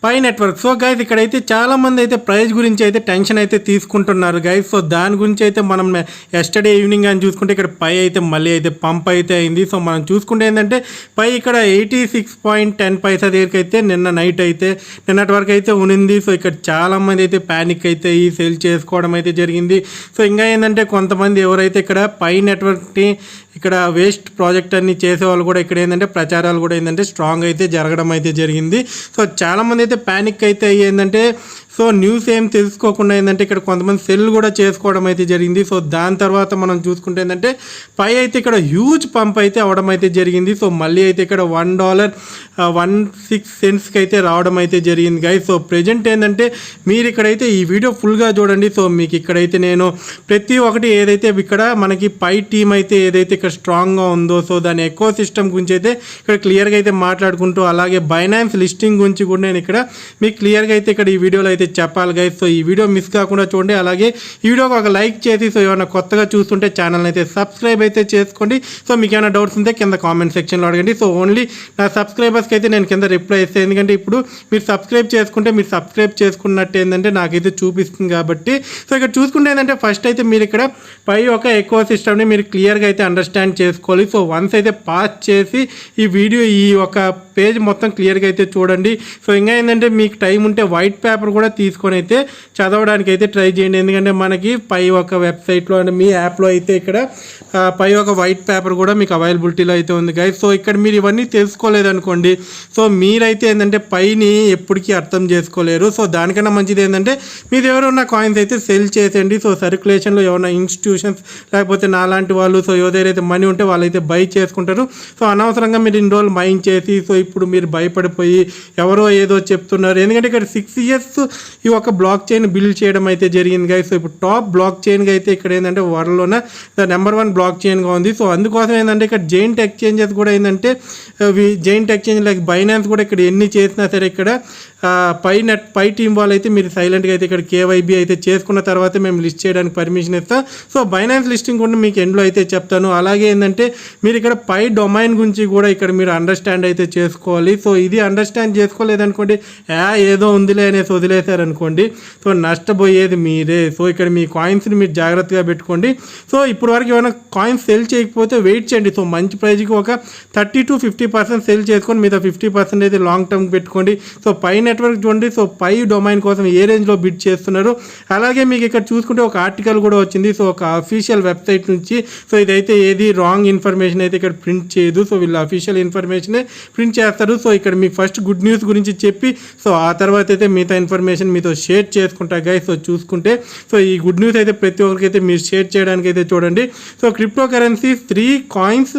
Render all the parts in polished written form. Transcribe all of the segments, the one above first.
Pi network. So guys ఇక్కడైతే చాలా మంది అయితే ప్రైస్ గురించి అయితే టెన్షన్ అయితే తీసుకుంటున్నారు గైస్. సో దాని గురించి అయితే మనం ఎస్టర్డే ఈవినింగ్ అని చూసుకుంటే ఇక్కడ పై అయితే మళ్ళీ అయితే పంప్ అయితే అయింది. సో మనం చూసుకుంటే ఏంటంటే పై ఇక్కడ 86.10 దగ్గరికి అయితే నిన్నటి వరకు అయితే ఉనింది. సో ఇక్కడ చాలా మంది అయితే ప్యానిక్ అయితే ఈ సేల్ చేసుకోవడం అయితే జరిగింది. సో ఇంకా ఏంటంటే కొంతమంది ఎవరైతే ఇక్కడ పై నెట్వర్క్ని ఇక్కడ వేస్ట్ ప్రాజెక్ట్ అన్ని చేసేవాళ్ళు కూడా ఇక్కడ ఏంటంటే ప్రచారాలు కూడా ఏంటంటే స్ట్రాంగ్ అయితే జరగడం అయితే జరిగింది. సో చాలామంది అయితే ప్యానిక్ అయితే ఏంటంటే సో న్యూస్ ఏం తెలుసుకోకుండా ఏంటంటే ఇక్కడ కొంతమంది సెల్ కూడా చేసుకోవడం అయితే జరిగింది. సో దాని తర్వాత మనం చూసుకుంటే ఏంటంటే పై అయితే ఇక్కడ హ్యూజ్ పంప్ అయితే అవడం అయితే జరిగింది. సో మళ్ళీ అయితే ఇక్కడ $1.16 అయితే రావడం అయితే జరిగింది గైస్. సో ప్రెజెంట్ ఏంటంటే మీరు ఇక్కడైతే ఈ వీడియో ఫుల్గా చూడండి. సో మీకు ఇక్కడైతే నేను ప్రతి ఒక్కటి ఏదైతే ఇక్కడ మనకి పై టీమ్ అయితే ఏదైతే ఇక్కడ స్ట్రాంగ్గా ఉందో సో దాని ఎకో సిస్టమ్ గురించి అయితే ఇక్కడ క్లియర్గా అయితే మాట్లాడుకుంటూ అలాగే బైనాన్స్ లిస్టింగ్ గురించి కూడా నేను ఇక్కడ మీకు క్లియర్గా అయితే ఇక్కడ ఈ వీడియోలో అయితే చెప్పాలి గైస్. సో ఈ వీడియో మిస్ కాకుండా చూడండి. అలాగే ఈ వీడియోకి ఒక లైక్ చేసి సో ఏమైనా కొత్తగా చూస్తుంటే ఛానల్ అయితే సబ్స్క్రైబ్ అయితే చేసుకోండి. సో మీకు ఏమైనా డౌట్స్ ఉంటే కింద కామెంట్ సెక్షన్లో అడగండి. సో ఓన్లీ నా సబ్స్క్రైబర్స్కి అయితే నేను కింద రిప్లై ఇస్తాను. ఎందుకంటే ఇప్పుడు మీరు సబ్స్క్రైబ్ చేసుకున్నట్టు ఏంటంటే నాకైతే చూపిస్తుంది కాబట్టి. సో ఇక్కడ చూసుకుంటే ఏంటంటే ఫస్ట్ అయితే మీరు ఇక్కడ పై ఒక ఎకో సిస్టమ్ని మీరు క్లియర్గా అయితే అండర్స్టాండ్ చేసుకోవాలి. సో వన్స్ అయితే పాస్ చేసి ఈ వీడియో ఈ ఒక పేజ్ మొత్తం క్లియర్గా అయితే చూడండి. సో ఇంకా ఏంటంటే మీకు టైం ఉంటే వైట్ పేపర్ కూడా తీసుకొని అయితే చదవడానికి అయితే ట్రై చేయండి. ఎందుకంటే మనకి పై ఒక వెబ్సైట్లో అంటే మీ యాప్లో అయితే ఇక్కడ పై ఒక వైట్ పేపర్ కూడా మీకు అవైలబిలిటీలో అయితే ఉంది గైస్. సో ఇక్కడ మీరు ఇవన్నీ తెలుసుకోలేదనుకోండి సో మీరైతే ఏంటంటే పైని ఎప్పటికీ అర్థం చేసుకోలేరు. సో దానికన్నా మంచిది ఏంటంటే మీరు ఎవరైనా కాయిన్స్ అయితే సెల్ చేసేయండి. సో సర్క్యులేషన్లో ఏమైనా ఇన్స్టిట్యూషన్స్ లేకపోతే నాలాంటి వాళ్ళు సో ఎవరైతే మనీ ఉంటే వాళ్ళైతే బై చేసుకుంటారు. సో అనవసరంగా మీరు ఇన్ని రోజులు మైండ్ చేసి సో ఇప్పుడు మీరు భయపడిపోయి ఎవరో ఏదో చెప్తున్నారు. ఎందుకంటే ఇక్కడ 6 years ఈ ఒక బ్లాక్ చైన్ బిల్డ్ చేయడం అయితే జరిగింది గైస్. సో ఇప్పుడు టాప్ బ్లాక్ చైన్గా అయితే ఇక్కడ ఏంటంటే వరల్డ్లోనే నెంబర్ 1 బ్లాక్ చైన్గా ఉంది. సో అందుకోసం ఏంటంటే ఇక్కడ జైంట్ ఎక్స్చేంజెస్ కూడా ఏంటంటే జైంట్ ఎక్స్చేంజ్ లైక్ బైనాన్స్ కూడా ఇక్కడ ఎన్ని చేసినా సరే ఇక్కడ పై టీం వాళ్ళు అయితే మీరు సైలెంట్గా అయితే ఇక్కడ కేవైబీ అయితే చేసుకున్న తర్వాత మేము లిస్ట్ చేయడానికి పర్మిషన్ ఇస్తాం. సో బైనాన్స్ లిస్టింగ్ కూడా మీకు ఎండ్లో అయితే చెప్తాను. అలాగే ఏంటంటే మీరు ఇక్కడ పై డొమైన్ గురించి కూడా ఇక్కడ మీరు అండర్స్టాండ్ అయితే చేసుకోవాలి. సో ఇది అండర్స్టాండ్ చేసుకోలేదనుకోండి ఏదో ఉందిలే అనేసి వదిలేశారనుకోండి సో నష్టపోయేది మీరే. సో ఇక్కడ మీ కాయిన్స్ని మీరు జాగ్రత్తగా పెట్టుకోండి. సో ఇప్పుడు వరకు ఏమైనా కాయిన్స్ సెల్ చేయకపోతే వెయిట్ చేయండి. సో మంచి ప్రైజ్కి ఒక 30 to 50% సెల్ చేసుకొని మీద 50% అయితే లాంగ్ టర్మ్ పెట్టుకోండి. సో పై నెట్వర్క్ చూడండి. సో పై డొమైన్ కోసం ఏ రేంజ్లో బిడ్ చేస్తున్నారు. అలాగే మీకు ఇక్కడ చూసుకుంటే ఒక ఆర్టికల్ కూడా వచ్చింది. సో ఒక అఫీషియల్ వెబ్సైట్ నుంచి. సో ఇదైతే ఏది రాంగ్ ఇన్ఫర్మేషన్ అయితే ఇక్కడ ప్రింట్ చేయదు. సో వీళ్ళు అఫీషియల్ ఇన్ఫర్మేషనే ప్రింట్ చేస్తారు. సో ఇక్కడ మీకు ఫస్ట్ గుడ్ న్యూస్ గురించి చెప్పి సో ఆ తర్వాత అయితే మిగతా ఇన్ఫర్మేషన్ మీతో షేర్ చేసుకుంటా గైస్. సో చూసుకుంటే సో ఈ గుడ్ న్యూస్ అయితే ప్రతి ఒక్కరికి అయితే మీరు షేర్ చేయడానికి అయితే చూడండి. So crypto currency 3 coins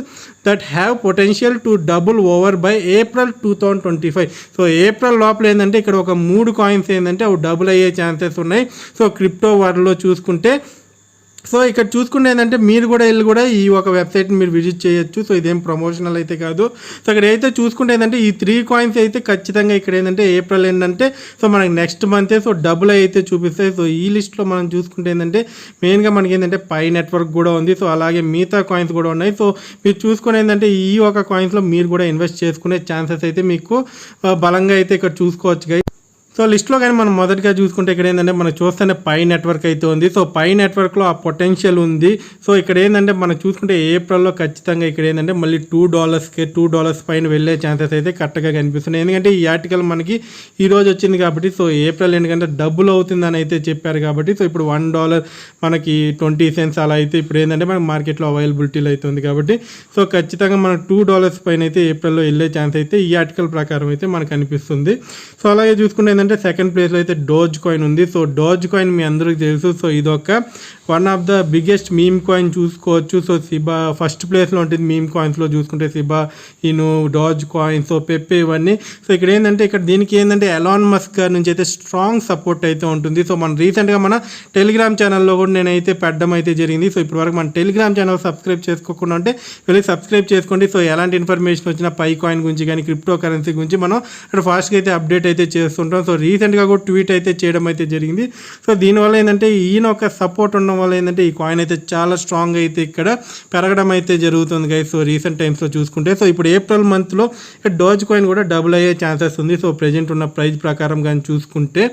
that have potential to double over by April 2025. So April లోపల ఏంటంటే ఇక్కడ ఒక 3 కాయిన్స్ ఏంటంటే అవి డబుల్ అయ్యే ఛాన్సెస్ ఉన్నాయి. సో క్రిప్టో వరల్డ్లో చూసుకుంటే సో ఇక్కడ చూసుకుంటే ఏంటంటే మీరు కూడా వెళ్ళి కూడా ఈ ఒక వెబ్సైట్ని మీరు విజిట్ చేయొచ్చు. సో ఇదేం ప్రమోషనల్ అయితే కాదు. సో ఇక్కడ అయితే చూసుకుంటే ఏంటంటే ఈ 3 coins అయితే ఖచ్చితంగా ఇక్కడ ఏంటంటే ఏప్రిల్ ఏంటంటే సో మనకి నెక్స్ట్ మంతే సో డబుల్ అయితే చూపిస్తాయి. సో ఈ లిస్ట్లో మనం చూసుకుంటే ఏంటంటే మెయిన్గా మనకి ఏంటంటే పై నెట్వర్క్ కూడా ఉంది. సో అలాగే మిగతా కాయిన్స్ కూడా ఉన్నాయి. సో మీరు చూసుకుని ఏంటంటే ఈ ఒక కాయిన్స్లో మీరు కూడా ఇన్వెస్ట్ చేసుకునే ఛాన్సెస్ అయితే మీకు బలంగా అయితే ఇక్కడ చూసుకోవచ్చు. సో లిస్ట్లో కానీ మనం మొదటిగా చూసుకుంటే ఇక్కడ ఏంటంటే మనం చూస్తేనే పై నెట్వర్క్ అయితే ఉంది. సో పై నెట్వర్క్లో ఆ పొటెన్షియల్ ఉంది. సో ఇక్కడ ఏంటంటే మనం చూసుకుంటే ఏప్రిల్లో ఖచ్చితంగా ఇక్కడ ఏంటంటే మళ్ళీ $2 పైన వెళ్ళే ఛాన్సెస్ అయితే కరెక్ట్గా కనిపిస్తున్నాయి. ఎందుకంటే ఈ ఆర్టికల్ మనకి ఈరోజు వచ్చింది కాబట్టి సో ఏప్రిల్ ఎందుకంటే డబుల్ అవుతుందని అయితే చెప్పారు కాబట్టి సో ఇప్పుడు $1 మనకి 20 cents అలా అయితే ఇప్పుడు ఏంటంటే మనకి మార్కెట్లో అవైలబిలిటీలో అయితే ఉంది కాబట్టి సో ఖచ్చితంగా మనకు $2 పైన అయితే ఏప్రిల్లో వెళ్ళే ఛాన్స్ అయితే ఈ ఆర్టికల్ ప్రకారం అయితే మనకు అనిపిస్తుంది. సో అలాగే చూసుకుంటే ఏంటంటే సెకండ్ ప్లేస్లో అయితే డోజ్ కాయిన్ ఉంది. సో డోజ్ కాయిన్ మీ అందరికీ తెలుసు. సో ఇదొక one of the biggest meme coin చూసుకోవచ్చు. సో సిబా ఫస్ట్ ప్లేస్లో ఉంటుంది మీమ్ కాయిన్స్లో చూసుకుంటే సిబా ఇను డోజ్ కాయిన్ సో పెప్పే ఇవన్నీ. సో ఇక్కడ ఏంటంటే ఇక్కడ దీనికి ఏంటంటే ఎలాన్ మస్క్ గారి నుంచి అయితే స్ట్రాంగ్ సపోర్ట్ అయితే ఉంటుంది. సో మన రీసెంట్గా మన టెలిగ్రామ్ ఛానల్లో కూడా నేనైతే పెట్టడం అయితే జరిగింది. సో ఇప్పటివరకు మన టెలిగ్రామ్ ఛానల్ సబ్స్క్రైబ్ చేసుకోకుండా ఉంటే వెళ్ళి సబ్స్క్రైబ్ చేసుకోండి. సో ఎలాంటి ఇన్ఫర్మేషన్ వచ్చినా పై కాయిన్ గురించి కానీ క్రిప్టో కరెన్సీ గురించి మనం ఇక్కడ ఫాస్ట్గా అయితే అప్డేట్ అయితే చేస్తుంటాం. సో రీసెంట్గా కూడా ట్వీట్ అయితే చేయడం అయితే జరిగింది. సో దీనివల్ల ఏంటంటే ఈయన ఒక సపోర్ట్ ఉండడం వల్ల ఏంటంటే ఈ కాయిన్ అయితే చాలా స్ట్రాంగ్ అయితే ఇక్కడ పెరగడం అయితే జరుగుతుంది గైస్. సో రీసెంట్ టైమ్స్లో చూసుకుంటే సో ఇప్పుడు ఏప్రిల్ మంత్లో డోజ్ కాయిన్ కూడా డబుల్ అయ్యే ఛాన్సెస్ ఉంది. సో ప్రెజెంట్ ఉన్న ప్రైస్ ప్రకారం కానీ చూసుకుంటే,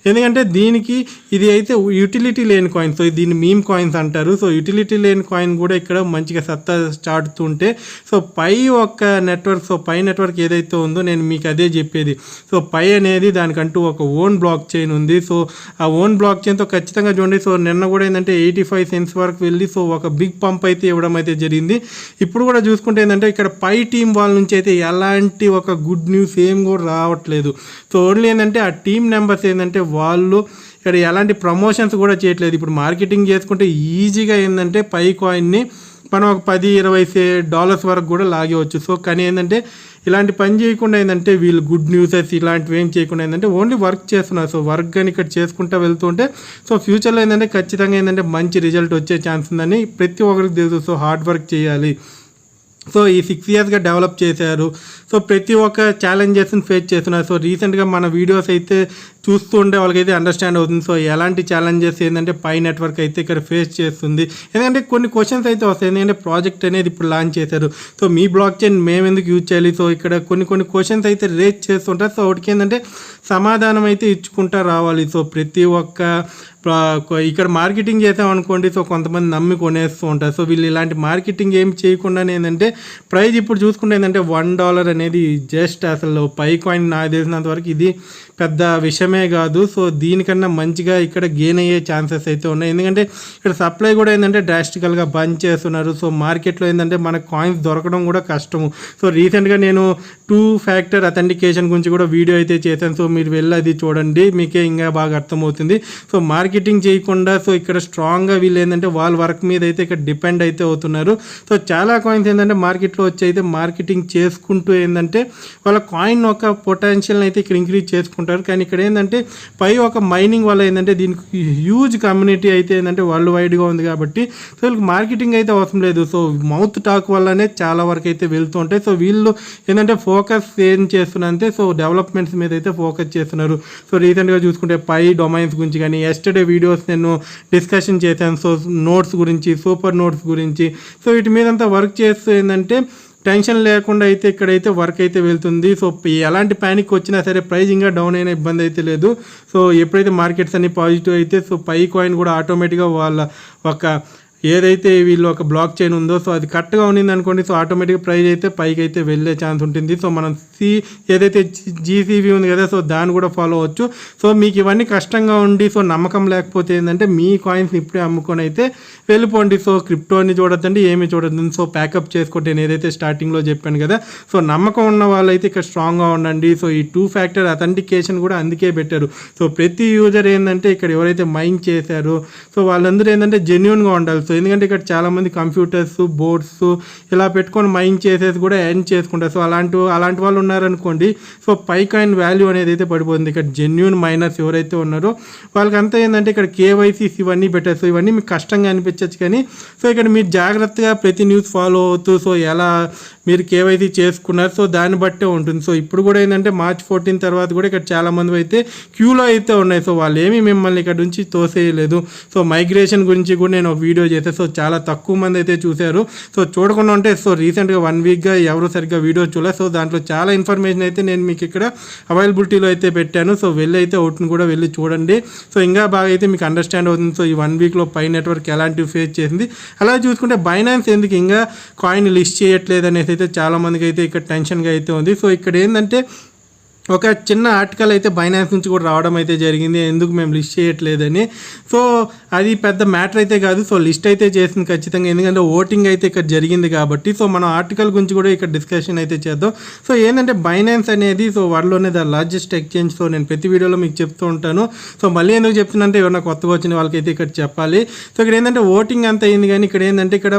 ఎందుకంటే దీనికి ఇది అయితే యూటిలిటీ లేని కాయిన్. సో దీన్ని మీమ్ కాయిన్స్ అంటారు. సో యూటిలిటీ లేని కాయిన్ కూడా ఇక్కడ మంచిగా సత్తా చాటుతుంటే సో పై ఒక నెట్వర్క్, సో పై నెట్వర్క్ ఏదైతే ఉందో నేను మీకు అదే చెప్పేది. సో పై అనేది దానికంటూ ఒక ఓన్ బ్లాక్ చైన్ ఉంది. సో ఆ ఓన్ బ్లాక్ చైన్తో ఖచ్చితంగా చూడండి. సో నిన్న కూడా ఏంటంటే 85 సెంట్స్ వరకు వెళ్ళి సో ఒక బిగ్ పంప్ అయితే ఇవ్వడం అయితే జరిగింది. ఇప్పుడు కూడా చూసుకుంటే ఏంటంటే ఇక్కడ పై టీం వాళ్ళ నుంచి అయితే ఎలాంటి ఒక గుడ్ న్యూస్ ఏం కూడా రావట్లేదు. సో ఓన్లీ ఏంటంటే ఆ టీం మెంబర్స్ ఏంటంటే వాళ్ళు ఇక్కడ ఎలాంటి ప్రమోషన్స్ కూడా చేయట్లేదు. ఇప్పుడు మార్కెటింగ్ చేసుకుంటే ఈజీగా ఏంటంటే పై కాయిన్ని మనం ఒక $10-20 వరకు కూడా లాగేవచ్చు. సో కానీ ఏంటంటే ఇలాంటి పని చేయకుండా ఏంటంటే వీళ్ళు గుడ్ న్యూసెస్ ఇలాంటివి ఏం చేయకుండా ఏంటంటే ఓన్లీ వర్క్ చేస్తున్నారు. సో వర్క్ కానీ ఇక్కడ చేసుకుంటూ వెళ్తుంటే సో ఫ్యూచర్లో ఏంటంటే ఖచ్చితంగా ఏంటంటే మంచి రిజల్ట్ వచ్చే ఛాన్స్ ఉందని ప్రతి ఒక్కరికి తెలుసు. సో హార్డ్ వర్క్ చేయాలి. సో ఈ 6 ఇయర్స్గా డెవలప్ చేశారు. సో ప్రతి ఒక్క ఛాలెంజెస్ని ఫేస్ చేస్తున్నారు. సో రీసెంట్గా మన వీడియోస్ అయితే చూస్తూ ఉండే వాళ్ళకైతే అండర్స్టాండ్ అవుతుంది. సో ఎలాంటి ఛాలెంజెస్ ఏంటంటే పై నెట్వర్క్ అయితే ఇక్కడ ఫేస్ చేస్తుంది. ఎందుకంటే కొన్ని క్వశ్చన్స్ అయితే వస్తాయి. ఎందుకంటే ప్రాజెక్ట్ అనేది ఇప్పుడు లాంచ్ చేశారు. సో మీ బ్లాక్ చైన్ మేము ఎందుకు యూజ్ చేయాలి? సో ఇక్కడ కొన్ని క్వశ్చన్స్ అయితే రేజ్ చేస్తుంటారు. సో ఒకటికి ఏంటంటే సమాధానం అయితే ఇచ్చుకుంటా రావాలి. సో ప్రతి ఒక్క ఇక్కడ మార్కెటింగ్ చేసామనుకోండి సో కొంతమంది నమ్మి కొనేస్తూ ఉంటారు. సో వీళ్ళు ఇలాంటి మార్కెటింగ్ ఏం చేయకుండానే ఏంటంటే ప్రైస్ ఇప్పుడు చూసుకుంటే ఏంటంటే $1 అనేది జస్ట్ అసలు పై కాయిన్ నాకు తెలిసినంత వరకు ఇది పెద్ద విషయమే కాదు. సో దీనికన్నా మంచిగా ఇక్కడ గెయిన్ అయ్యే ఛాన్సెస్ అయితే ఉన్నాయి. ఎందుకంటే ఇక్కడ సప్లై కూడా ఏంటంటే డ్రాస్టికల్గా బంద్ చేస్తున్నారు. సో మార్కెట్లో ఏంటంటే మనకు కాయిన్స్ దొరకడం కూడా కష్టము. సో రీసెంట్గా నేను 2 ఫ్యాక్టర్ అథెంటికేషన్ గురించి కూడా వీడియో అయితే చేశాను. సో మీరు వెళ్ళి అది చూడండి, మీకే ఇంకా బాగా అర్థమవుతుంది. సో మార్కెటింగ్ చేయకుండా సో ఇక్కడ స్ట్రాంగ్గా వీళ్ళు ఏంటంటే వాళ్ళ వర్క్ మీద అయితే ఇక్కడ డిపెండ్ అయితే అవుతున్నారు. సో చాలా కాయిన్స్ ఏంటంటే మార్కెట్లో వచ్చి అయితే మార్కెటింగ్ చేసుకుంటూ ఏంటంటే వాళ్ళ కాయిన్ ఒక పొటెన్షియల్ని అయితే ఇక్కడ ఇంక్రీజ్ చేసుకుంటారు. కానీ ఇక్కడ ఏంటంటే పై ఒక మైనింగ్ వల్ల ఏంటంటే దీనికి హ్యూజ్ కమ్యూనిటీ అయితే ఏంటంటే వరల్డ్ వైడ్గా ఉంది కాబట్టి సో వీళ్ళకి మార్కెటింగ్ అయితే అవసరం లేదు. సో మౌత్ టాక్ వల్లనే చాలా వరకు అయితే వెళ్తూ ఉంటాయి. సో వీళ్ళు ఏంటంటే ఫోకస్ ఏం చేస్తున్నారంటే సో డెవలప్మెంట్స్ మీద అయితే ఫోకస్ చేస్తున్నారు. సో రీసెంట్గా చూసుకుంటే పై డొమైన్స్ గురించి కానీ ఎస్టర్డే వీడియోస్ నేను డిస్కషన్ చేశాను. సో నోట్స్ గురించి, సూపర్ నోట్స్ గురించి, సో వీటి మీద అంతా వర్క్ చేస్తూ ఏంటంటే టెన్షన్ లేకుండా అయితే ఇక్కడైతే వర్క్ అయితే వెళ్తుంది. సో ఎలాంటి ప్యానిక్ వచ్చినా సరే ప్రైస్ ఇంకా డౌన్ అయిన ఇబ్బంది అయితే లేదు. సో ఎప్పుడైతే మార్కెట్స్ అన్ని పాజిటివ్ అయితే సో పై కాయిన్ కూడా ఆటోమేటిక్గా వాళ్ళ ఒక ఏదైతే వీళ్ళు ఒక బ్లాక్ చైన్ ఉందో సో అది కరెక్ట్గా ఉండింది అనుకోండి. సో ఆటోమేటిక్గా ప్రైస్ అయితే పైకి అయితే వెళ్ళే ఛాన్స్ ఉంటుంది. సో మనం ఏదైతే జీసీబీ ఉంది కదా సో దాన్ని కూడా ఫాలో అవ్వచ్చు. సో మీకు ఇవన్నీ కష్టంగా ఉండి సో నమ్మకం లేకపోతే ఏంటంటే మీ కాయిన్స్ ఇప్పుడే అమ్ముకొని అయితే వెళ్ళిపోండి. సో క్రిప్టోని చూడొద్దండి, ఏమి చూడొద్దు. సో ప్యాకప్ చేసుకోండి. నేను ఏదైతే స్టార్టింగ్లో చెప్పాను కదా సో నమ్మకం ఉన్న వాళ్ళైతే ఇక్కడ స్ట్రాంగ్గా ఉండండి. సో ఈ 2 ఫ్యాక్టర్ అథెంటికేషన్ కూడా అందుకే పెట్టారు. సో ప్రతి యూజర్ ఏంటంటే ఇక్కడ ఎవరైతే మైన్ చేశారో సో వాళ్ళందరూ ఏంటంటే జెన్యూన్గా ఉండాలి. సో ఎందుకంటే ఇక్కడ చాలామంది కంప్యూటర్స్, బోర్డ్స్ ఇలా పెట్టుకొని మైన్ చేసేసి కూడా ఎర్న్ చేసుకుంటారు. సో అలాంటి వాళ్ళు ఉన్నారనుకోండి సో పై కాయిన్ వాల్యూ అనేది అయితే పడిపోతుంది. ఇక్కడ జెన్యూన్ మైనర్స్ ఎవరైతే ఉన్నారో వాళ్ళకంతా ఏంటంటే ఇక్కడ కేవైసీస్ ఇవన్నీ పెట్టారు. సో ఇవన్నీ మీకు కష్టంగా అనిపించచ్చు కానీ సో ఇక్కడ మీరు జాగ్రత్తగా ప్రతి న్యూస్ ఫాలో అవుతూ సో ఎలా మీరు కేవైసీ చేసుకున్నారు సో దాన్ని బట్టే ఉంటుంది. సో ఇప్పుడు కూడా ఏంటంటే March 14 తర్వాత కూడా ఇక్కడ చాలామంది అయితే క్యూలో అయితే ఉన్నాయి. సో వాళ్ళు ఏమీ మిమ్మల్ని ఇక్కడ నుంచి తోసేయలేదు. సో మైగ్రేషన్ గురించి కూడా నేను ఒక వీడియో చేశాను. సో చాలా తక్కువ మంది అయితే చూశారు. సో చూడకుండా ఉంటే సో రీసెంట్గా 1 వీక్గా ఎవరు సరిగ్గా వీడియో చూడలేదు. సో దాంట్లో చాలా ఇన్ఫర్మేషన్ అయితే నేను మీకు ఇక్కడ అవైలబిలిటీలో అయితే పెట్టాను. సో వెళ్ళి అయితే అవుట్ని కూడా వెళ్ళి చూడండి. సో ఇంకా బాగా అయితే మీకు అండర్స్టాండ్ అవుతుంది. సో ఈ 1 వీక్లో పై నెట్వర్క్ ఎలాంటివి ఫేస్ చేసింది. అలా చూసుకుంటే బైనాన్స్ ఎందుకు ఇంకా కాయిన్ లిస్ట్ చేయట్లేదు అనేసి అయితే చాలామందికి అయితే ఇక్కడ టెన్షన్గా అయితే ఉంది. సో ఇక్కడ ఏంటంటే ఒక చిన్న ఆర్టికల్ అయితే బైనాన్స్ నుంచి కూడా రావడం అయితే జరిగింది, ఎందుకు మేము లిస్ట్ చేయట్లేదని. సో అది పెద్ద మ్యాటర్ అయితే కాదు. సో లిస్ట్ అయితే చేసింది ఖచ్చితంగా, ఎందుకంటే ఓటింగ్ అయితే ఇక్కడ జరిగింది కాబట్టి. సో మనం ఆర్టికల్ గురించి కూడా ఇక్కడ డిస్కషన్ అయితే చేద్దాం. సో ఏంటంటే బైనాన్స్ అనేది సో వరల్డ్లోనే ద లార్జెస్ట్ ఎక్స్చేంజ్. సో నేను ప్రతి వీడియోలో మీకు చెప్తూ ఉంటాను. సో మళ్ళీ ఎందుకు చెప్తున్నా అంటే ఎవరైనా కొత్తగా వచ్చిన వాళ్ళకైతే ఇక్కడ చెప్పాలి. సో ఇక్కడ ఏంటంటే ఓటింగ్ అంతా అయింది కానీ ఇక్కడ ఏంటంటే ఇక్కడ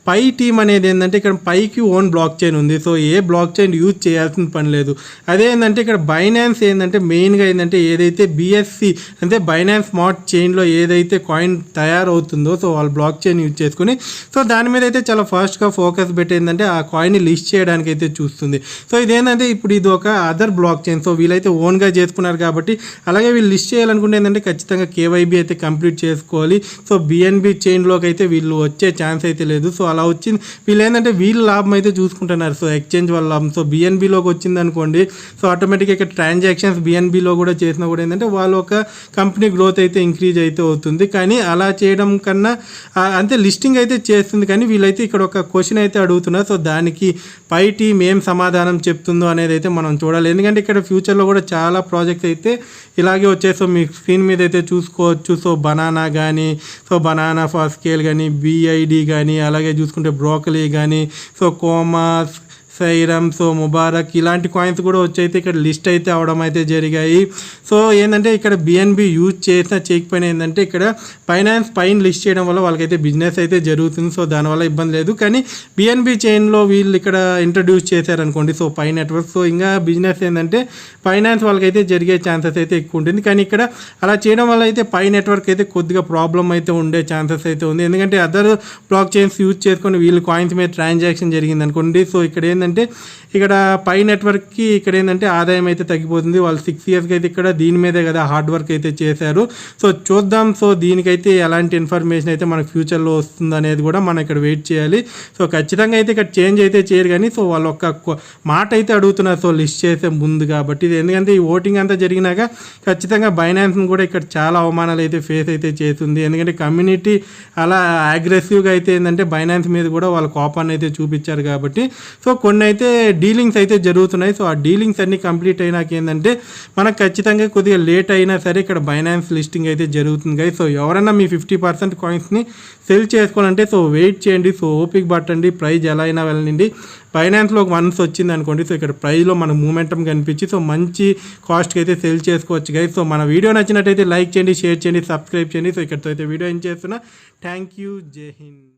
పై టీమ్ అనేది ఏంటంటే ఇక్కడ పైకి ఓన్ బ్లాక్ చైన్ ఉంది. సో ఏ బ్లాక్ చైన్ యూజ్ చేయాల్సిన పని లేదు. అదే ఏంటంటే ఇక్కడ బైనాన్స్ ఏంటంటే మెయిన్గా ఏంటంటే ఏదైతే BSC అంటే బైనాన్స్ స్మార్ట్ చైన్లో ఏదైతే కాయిన్ తయారవుతుందో సో వాళ్ళు బ్లాక్ చైన్ యూజ్ చేసుకుని సో దాని మీద అయితే చాలా ఫాస్ట్గా ఫోకస్ పెట్టి ఏంటంటే ఆ కాయిన్ని లిస్ట్ చేయడానికి అయితే చూస్తుంది. సో ఇదేంటంటే ఇప్పుడు ఇది ఒక అదర్ బ్లాక్ చైన్. సో వీళ్ళైతే ఓన్గా చేసుకున్నారు కాబట్టి అలాగే వీళ్ళు లిస్ట్ చేయాలనుకుంటే ఏంటంటే ఖచ్చితంగా KYB అయితే కంప్లీట్ చేసుకోవాలి. సో BNB చైన్లోకి అయితే వీళ్ళు వచ్చే ఛాన్స్ అయితే లేదు. సో అలా వచ్చింది వీళ్ళు ఏంటంటే వీళ్ళు లాభం అయితే చూసుకుంటున్నారు. సో ఎక్స్చేంజ్ వల్ల లాభం. సో BNBలోకి వచ్చింది అనుకోండి సో ఆటోమేటిక్గా ఇక్కడ ట్రాన్సాక్షన్స్ BNBలో కూడా చేసినా కూడా ఏంటంటే వాళ్ళ ఒక కంపెనీ గ్రోత్ అయితే ఇంక్రీజ్ అయితే అవుతుంది. కానీ అలా చేయడం కన్నా అంతే లిస్టింగ్ అయితే చేస్తుంది. కానీ వీళ్ళైతే ఇక్కడ ఒక క్వశ్చన్ అయితే అడుగుతున్నారు. సో దానికి పై టీమ్ ఏం సమాధానం చెప్తుందో అనేది అయితే మనం చూడాలి. ఎందుకంటే ఇక్కడ ఫ్యూచర్లో కూడా చాలా ప్రాజెక్ట్స్ అయితే ఇలాగే వచ్చాయి. సో మీ స్క్రీన్ మీద అయితే చూసుకోవచ్చు. సో బనానా కానీ సో బనానా ఫర్ స్కేల్ కానీ BID కానీ అలాగే చూసుకుంటే బ్రోకలీ కానీ సో కోమాస్ సైరమ్ సో ముబారక్ ఇలాంటి కాయిన్స్ కూడా వచ్చైతే ఇక్కడ లిస్ట్ అయితే అవడం అయితే జరిగాయి. సో ఏంటంటే ఇక్కడ BNB యూజ్ చేసినా చేయకపోయినా ఏంటంటే ఇక్కడ ఫైనాన్స్ పైన లిస్ట్ చేయడం వల్ల వాళ్ళకైతే బిజినెస్ అయితే జరుగుతుంది. సో దానివల్ల ఇబ్బంది లేదు. కానీ BNB చైన్లో వీళ్ళు ఇక్కడ ఇంట్రడ్యూస్ చేశారనుకోండి సో పై నెట్వర్క్ సో ఇంకా బిజినెస్ ఏంటంటే ఫైనాన్స్ వాళ్ళకైతే జరిగే ఛాన్సెస్ అయితే ఎక్కువ ఉంటుంది. కానీ ఇక్కడ అలా చేయడం వల్ల అయితే పై నెట్వర్క్ అయితే కొద్దిగా ప్రాబ్లం అయితే ఉండే ఛాన్సెస్ అయితే ఉంది. ఎందుకంటే అదర్ బ్లాక్ చైన్స్ యూజ్ చేసుకొని వీళ్ళు కాయిన్స్ మీద ట్రాన్సాక్షన్ జరిగింది అనుకోండి సో ఇక్కడ ఏంటంటే ఇక్కడ పై నెట్వర్క్కి ఇక్కడ ఏంటంటే ఆదాయం అయితే తగ్గిపోతుంది. వాళ్ళు 6 ఇయర్స్కి అయితే ఇక్కడ దీని మీదే కదా హార్డ్ వర్క్ అయితే చేశారు. సో చూద్దాం. సో దీనికైతే ఎలాంటి ఇన్ఫర్మేషన్ అయితే మనకు ఫ్యూచర్లో వస్తుంది అనేది కూడా మనం ఇక్కడ వెయిట్ చేయాలి. సో ఖచ్చితంగా అయితే ఇక్కడ చేంజ్ అయితే చేయరు. కానీ సో వాళ్ళు ఒక మాట అయితే అడుగుతున్నారు సో లిస్ట్ చేసే ముందు కాబట్టి ఇది ఎందుకంటే ఈ ఓటింగ్ అంతా జరిగినాక ఖచ్చితంగా బైనాన్స్ని కూడా ఇక్కడ చాలా అవమానాలు అయితే ఫేస్ అయితే చేస్తుంది. ఎందుకంటే కమ్యూనిటీ అలా అగ్రెసివ్గా అయితే ఏంటంటే బైనాన్స్ మీద కూడా వాళ్ళ కోపాన్ని అయితే చూపించారు కాబట్టి సో కొన్ని అయితే డీలింగ్స్ అయితే జరుగుతున్నాయి. సో ఆ డీలింగ్స్ అన్నీ కంప్లీట్ అయినాక ఏంటంటే మనకు ఖచ్చితంగా కొద్దిగా లేట్ అయినా సరే ఇక్కడ బైనాన్స్ లిస్టింగ్ అయితే జరుగుతుంది కదా. సో ఎవరన్నా మీ 50% కాయిన్స్ని సెల్ చేసుకోవాలంటే సో వెయిట్ చేయండి. సో ఓపిక పట్టండి. ప్రైజ్ ఎలా అయినా వెళ్ళండి. బైనాన్స్లో వన్స్ వచ్చింది అనుకోండి సో ఇక్కడ ప్రైజ్లో మన మూమెంటం కనిపించి సో మంచి కాస్ట్కి అయితే సెల్ చేసుకోవచ్చు గైస్. సో మన వీడియో నచ్చినట్టయితే లైక్ చేయండి, షేర్ చేయండి, సబ్స్క్రైబ్ చేయండి. సో ఇక్కడితో అయితే వీడియో ఏం చేస్తున్నా. Thank you. జై హింద్.